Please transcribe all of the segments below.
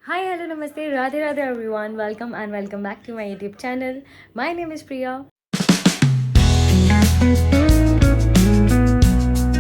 Hi, hello, namaste, Radhe Radhe everyone. Welcome back to my YouTube channel. My name is Priya.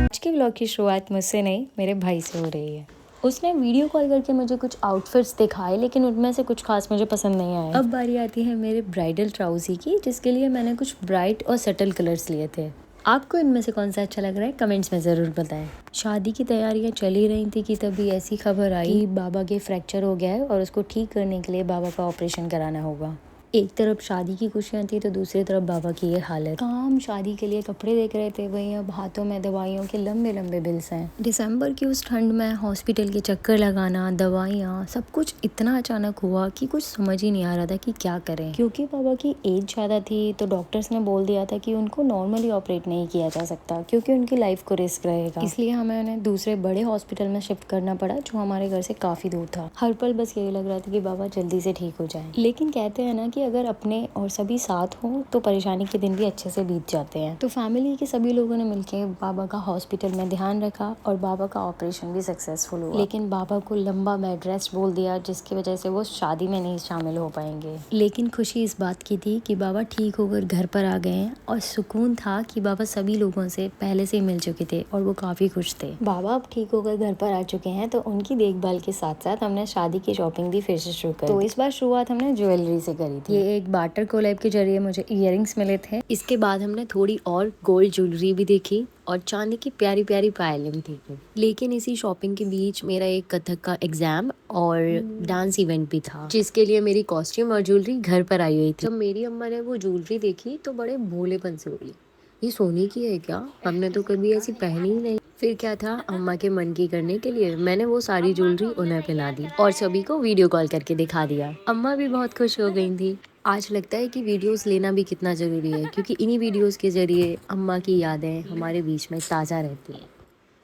आज के vlog की शुरुआत मुझसे नहीं, मेरे भाई से हो रही है। उसने वीडियो कॉल करके मुझे कुछ आउटफिट्स दिखाए, लेकिन उनमें से कुछ खास मुझे पसंद नहीं आए। अब बारी आती है मेरे ब्राइडल ट्राउजी की, जिसके लिए मैंने कुछ ब्राइट और सटल कलर्स लिए थे। आपको इनमें से कौन सा अच्छा लग रहा है कमेंट्स में ज़रूर बताएं। शादी की तैयारियां चल ही रही थी कि तभी ऐसी खबर आई कि बाबा के फ्रैक्चर हो गया है और उसको ठीक करने के लिए बाबा का ऑपरेशन कराना होगा। एक तरफ शादी की खुशियां थी तो दूसरी तरफ बाबा की ये हालत। काम शादी के लिए कपड़े देख रहे थे, वहीं अब हाथों में दवाइयों के लंबे लंबे बिल्स हैं। दिसंबर की उस ठंड में हॉस्पिटल के चक्कर लगाना, दवाइयाँ, सब कुछ इतना अचानक हुआ कि कुछ समझ ही नहीं आ रहा था कि क्या करें। क्योंकि बाबा की एज ज़्यादा थी तो डॉक्टर्स ने बोल दिया था कि उनको नॉर्मली ऑपरेट नहीं किया जा सकता, क्योंकि उनकी लाइफ को रिस्क रहेगा। इसलिए हमें उन्हें दूसरे बड़े हॉस्पिटल में शिफ्ट करना पड़ा, जो हमारे घर से काफ़ी दूर था। हर पल बस यही लग रहा था कि बाबा जल्दी से ठीक हो जाए। लेकिन कहते हैं ना कि अगर अपने और सभी साथ हों तो परेशानी के दिन भी अच्छे से बीत जाते हैं। तो फैमिली के सभी लोगों ने मिलकर बाबा का हॉस्पिटल में ध्यान रखा और बाबा का ऑपरेशन भी सक्सेसफुल हुआ। लेकिन बाबा को लंबा बेड रेस्ट बोल दिया, जिसकी वजह से वो शादी में नहीं शामिल हो पाएंगे। लेकिन खुशी इस बात की थी कि बाबा ठीक होकर घर पर आ गए हैं, और सुकून था कि बाबा सभी लोगों से पहले से ही मिल चुके थे और वो काफी खुश थे। बाबा अब ठीक होकर घर पर आ चुके हैं, तो उनकी देखभाल के साथ साथ हमने शादी की शॉपिंग भी फिर से शुरू कर दी। तो इस बार शुरुआत हमने ज्वेलरी से करी थी। ये एक बार्टर कोलैब के जरिए मुझे इयररिंग्स मिले थे। इसके बाद हमने थोड़ी और गोल्ड ज्वेलरी भी देखी और चांदी की प्यारी प्यारी पायलें भी देखी। लेकिन इसी शॉपिंग के बीच मेरा एक कथक का एग्जाम और डांस इवेंट भी था, जिसके लिए मेरी कॉस्ट्यूम और ज्वेलरी घर पर आई हुई थी। जब मेरी अम्मा ने वो ज्वेलरी देखी तो बड़े भोलेपन से बोली, ये सोने की है क्या? हमने तो कभी ऐसी पहनी ही नहीं। फिर क्या था, अम्मा के मन की करने के लिए मैंने वो सारी ज्वेलरी उन्हें पहना दी और सभी को वीडियो कॉल करके दिखा दिया। अम्मा भी बहुत खुश हो गई थी। आज लगता है कि वीडियोस लेना भी कितना ज़रूरी है, क्योंकि इन्हीं वीडियोस के ज़रिए अम्मा की यादें हमारे बीच में ताज़ा रहती हैं।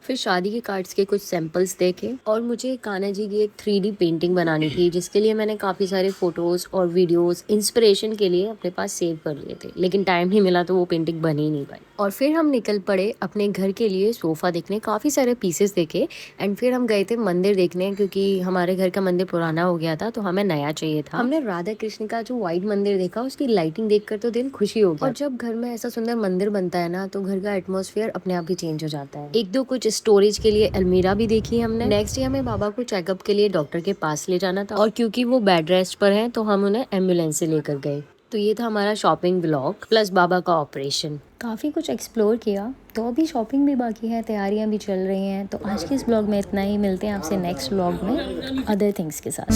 फिर शादी के कार्ड्स के कुछ सैंपल्स देखे और मुझे कान्हा जी की एक 3D पेंटिंग बनानी थी, जिसके लिए मैंने काफ़ी सारे फोटोज़ और वीडियोस इंस्पिरेशन के लिए अपने पास सेव कर लिए थे, लेकिन टाइम नहीं मिला तो वो पेंटिंग बन ही नहीं पाई। और फिर हम निकल पड़े अपने घर के लिए सोफ़ा देखने, काफ़ी सारे पीसेस देखे एंड फिर हम गए थे मंदिर देखने, क्योंकि हमारे घर का मंदिर पुराना हो गया था तो हमें नया चाहिए था। हमने राधा कृष्ण का जो व्हाइट मंदिर देखा, उसकी लाइटिंग देखकर तो दिल खुशी हो गया। और जब घर में ऐसा सुंदर मंदिर बनता है ना, तो घर का एटमॉस्फेयर अपने आप ही चेंज हो जाता है। एक दो कुछ स्टोरेज के लिए अलमीरा भी देखी हमने। नेक्स्ट डे हमें बाबा को चेकअप के लिए डॉक्टर के पास ले जाना था, और क्योंकि वो बेड रेस्ट पर हैं तो हम उन्हें एम्बुलेंस से लेकर गए। तो ये था हमारा शॉपिंग व्लॉग प्लस बाबा का ऑपरेशन। काफ़ी कुछ एक्सप्लोर किया, तो अभी शॉपिंग भी बाकी है, तैयारियां भी चल रही हैं। तो आज के इस ब्लॉग में इतना ही, मिलते हैं आपसे नेक्स्ट व्लॉग में अदर थिंग्स के साथ।